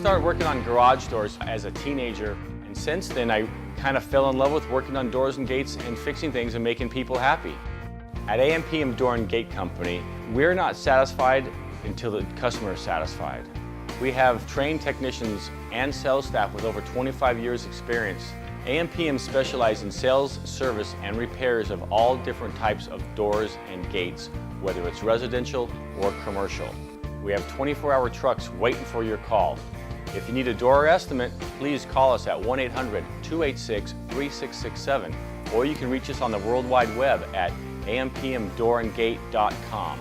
started working on garage doors as a teenager, and since then I kind of fell in love with working on doors and gates and fixing things and making people happy. At AMPM Door and Gate Company, we're not satisfied until the customer is satisfied. We have trained technicians and sales staff with over 25 years experience. AMPM specializes in sales, service, and repairs of all different types of doors and gates, whether it's residential or commercial. We have 24-hour trucks waiting for your call. If you need a door estimate, please call us at 1-800-286-3667, or you can reach us on the World Wide Web at ampmdoorandgate.com.